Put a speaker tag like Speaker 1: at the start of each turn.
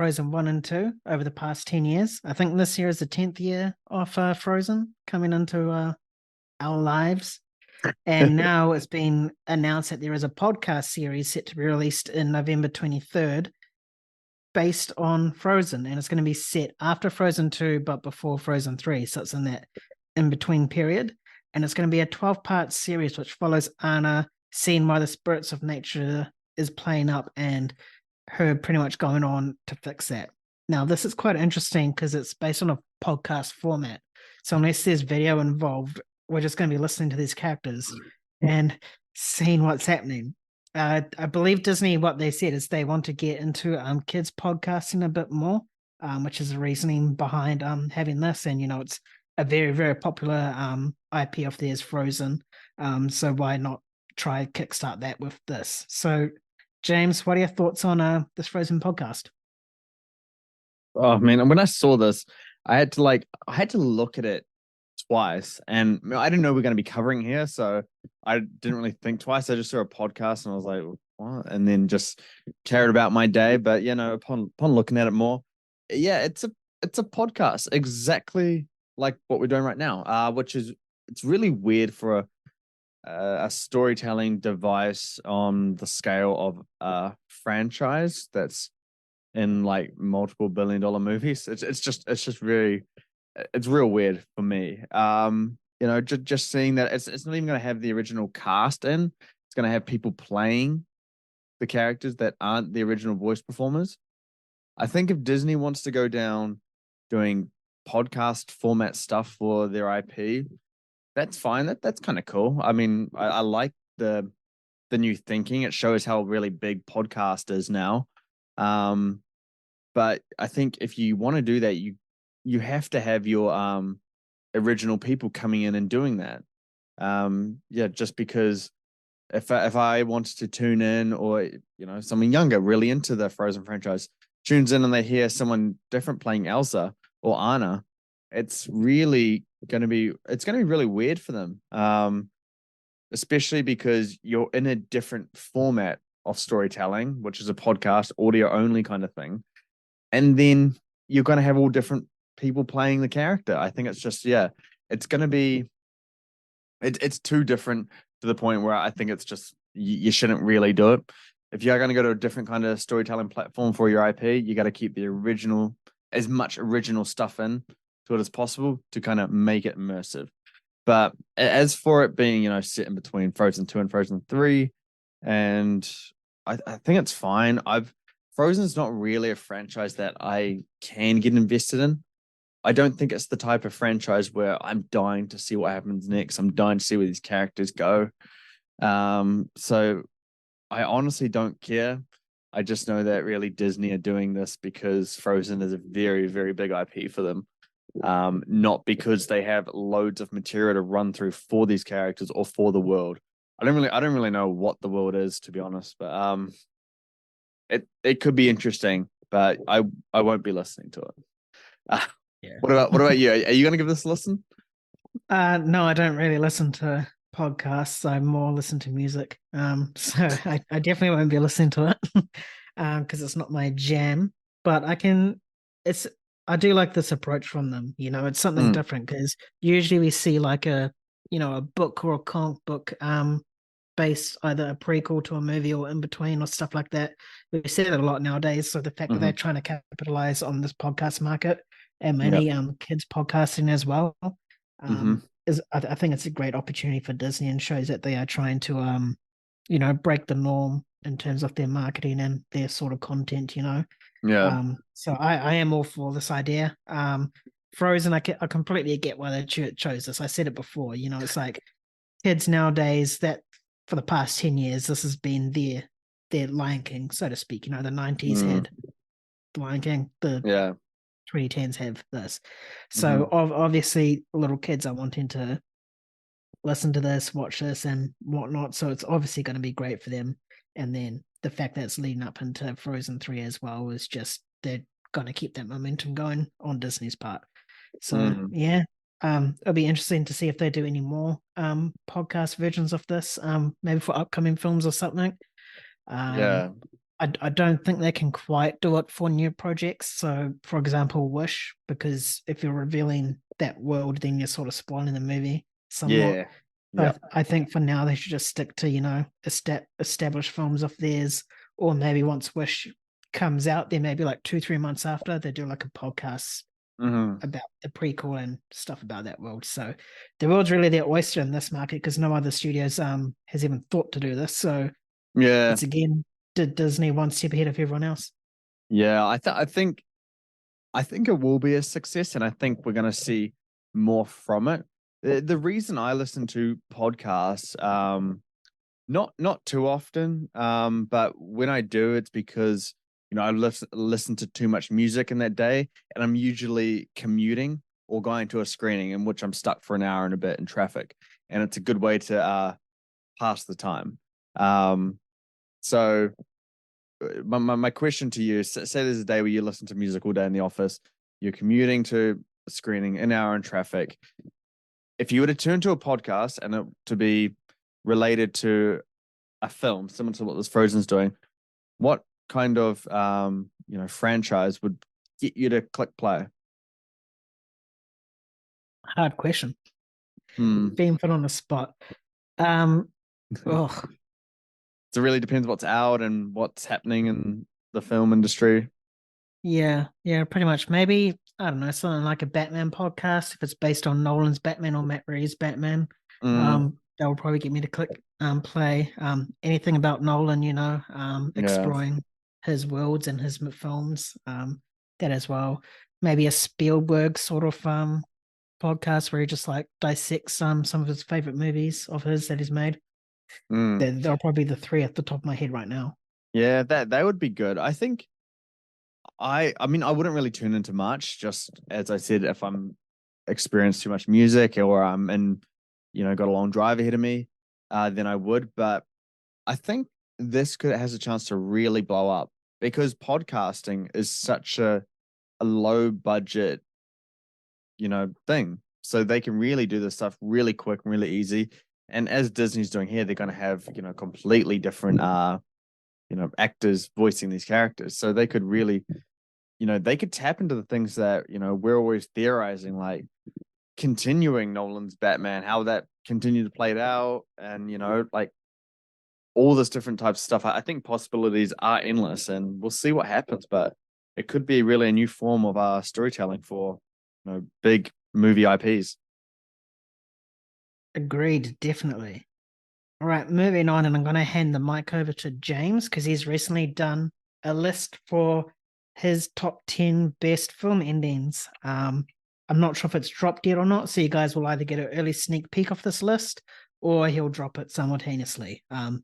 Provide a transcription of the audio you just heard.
Speaker 1: Frozen 1 and 2 over the past 10 years. I think this year is the 10th year of Frozen coming into our lives. And now it's been announced that there is a podcast series set to be released in November 23rd based on Frozen. And it's going to be set after Frozen 2, but before Frozen 3. So it's in that in between period. And it's going to be a 12-part series which follows Anna seeing why the spirits of nature is playing up and her pretty much going on to fix that. Now, this is quite interesting because it's based on a podcast format. So unless there's video involved, we're just going to be listening to these characters and seeing what's happening. I believe Disney, what they said is they want to get into kids podcasting a bit more, which is the reasoning behind having this. And, it's a very, very popular IP of theirs, Frozen. So why not try kickstart that with this? So, James, what are your thoughts on this Frozen podcast?
Speaker 2: Oh man, when I saw this, I had to look at it twice, and I didn't know we are going to be covering here, so I didn't really think twice. I just saw a podcast, and I was like, "What?" And then just carried about my day. But upon looking at it more, yeah, it's a podcast exactly like what we're doing right now. Which is it's really weird for a storytelling device on the scale of a franchise that's in like multiple billion-dollar movies. It's just really it's real weird for me. Just seeing that it's not even going to have the original cast in. It's going to have people playing the characters that aren't the original voice performers. I think if Disney wants to go down doing podcast format stuff for their IP, that's fine. That's kind of cool. I mean, I like the new thinking. It shows how really big podcast is now. Um, but I think if you want to do that, you have to have your original people coming in and doing that. Yeah, just because if I wanted to tune in, or someone younger really into the Frozen franchise tunes in and they hear someone different playing Elsa or Anna, it's gonna be really weird for them. Especially because you're in a different format of storytelling, which is a podcast, audio only kind of thing. And then you're going to have all different people playing the character. I think it's just, yeah, it's going to be, it's too different to the point where I think it's just, you shouldn't really do it. If you're going to go to a different kind of storytelling platform for your IP, you got to keep the original, as much original stuff in to it as possible to kind of make it immersive. But as for it being, set in between Frozen 2 and Frozen 3, and I think it's fine. Frozen's not really a franchise that I can get invested in. I don't think it's the type of franchise where I'm dying to see what happens next. I'm dying to see where these characters go. So I honestly don't care. I just know that really Disney are doing this because Frozen is a very, very big IP for them. Not because they have loads of material to run through for these characters or for the world. I don't really know what the world is, to be honest, but it could be interesting, but I won't be listening to it. Uh,
Speaker 1: Yeah.
Speaker 2: what about you? Are you going to give this a listen?
Speaker 1: No, I don't really listen to podcasts. I more listen to music. So I definitely won't be listening to it because it's not my jam. But it's I do like this approach from them. It's something
Speaker 2: Mm,
Speaker 1: different because usually we see like a book or a comic book based either a prequel to a movie or in between or stuff like that. We see that a lot nowadays. So the fact that
Speaker 2: hmm
Speaker 1: they're trying to capitalize on this podcast market and
Speaker 2: Yep.
Speaker 1: many kids podcasting as well
Speaker 2: hmm
Speaker 1: is I think it's a great opportunity for Disney and shows that they are trying to break the norm in terms of their marketing and their sort of content.
Speaker 2: Yeah.
Speaker 1: So I am all for this idea. Frozen, I completely get why they chose this. I said it before, it's like kids nowadays that for the past 10 years, this has been their Lion King, so to speak. The 90s
Speaker 2: Mm,
Speaker 1: had the Lion King, the
Speaker 2: yeah.
Speaker 1: 2010s have this. So
Speaker 2: hmm
Speaker 1: obviously little kids are wanting to listen to this, watch this, and whatnot. So it's obviously going to be great for them. And then the fact that it's leading up into Frozen 3 as well is just they're going to keep that momentum going on Disney's part. So
Speaker 2: mm,
Speaker 1: yeah, it'll be interesting to see if they do any more podcast versions of this, maybe for upcoming films or something. Um,
Speaker 2: yeah.
Speaker 1: I don't think they can quite do it for new projects. So, for example, Wish, because if you're revealing that world, then you're sort of spoiling the movie somewhat.
Speaker 2: Yeah.
Speaker 1: So
Speaker 2: Yeah.
Speaker 1: I think for now they should just stick to, established films of theirs, or maybe once Wish comes out, then maybe like 2, 3 months after they do like a podcast
Speaker 2: Hmm.
Speaker 1: about the prequel and stuff about that world. So the world's really their oyster in this market because no other studios has even thought to do this. So
Speaker 2: Yeah.
Speaker 1: it's again did Disney one step ahead of everyone else.
Speaker 2: Yeah. I think it will be a success, and I think we're going to see more from it. The reason I listen to podcasts, not too often, but when I do, it's because I listen to too much music in that day, and I'm usually commuting or going to a screening in which I'm stuck for an hour and a bit in traffic, and it's a good way to pass the time. Um, so my question to you is, say there's a day where you listen to music all day in the office, you're commuting to a screening, an hour in traffic. If you were to turn to a podcast and it to be related to a film, similar to what this Frozen's doing, what kind of franchise would get you to click play?
Speaker 1: Hard question.
Speaker 2: Hmm.
Speaker 1: Being put on the spot. Um, oh
Speaker 2: So it really depends what's out and what's happening in the film industry.
Speaker 1: yeah, pretty much. Maybe I don't know, something like a Batman podcast if it's based on Nolan's Batman or Matt Reeves' Batman.
Speaker 2: Mm,
Speaker 1: That will probably get me to click play. Anything about Nolan,
Speaker 2: yeah.
Speaker 1: exploring his worlds and his films. That as well. Maybe a Spielberg sort of podcast where he just like dissects some of his favorite movies of his that he's made.
Speaker 2: Mm,
Speaker 1: They're probably the three at the top of my head right now.
Speaker 2: yeah, that would be good. I think I mean I wouldn't really tune into much, just as I said, if I'm experienced too much music or I'm in, got a long drive ahead of me, then I would. But I think this could has a chance to really blow up because podcasting is such a low budget, thing. So they can really do this stuff really quick and really easy. And as Disney's doing here, they're going to have, completely different, actors voicing these characters. So they could really, they could tap into the things that, we're always theorizing, like continuing Nolan's Batman, how that continued to play it out. And, like all this different types of stuff. I think possibilities are endless and we'll see what happens, but it could be really a new form of storytelling for, big movie IPs.
Speaker 1: Agreed, definitely. All right, moving on, and I'm going to hand the mic over to James because he's recently done a list for his top 10 best film endings. I'm not sure if it's dropped yet or not, so you guys will either get an early sneak peek of this list or he'll drop it simultaneously. But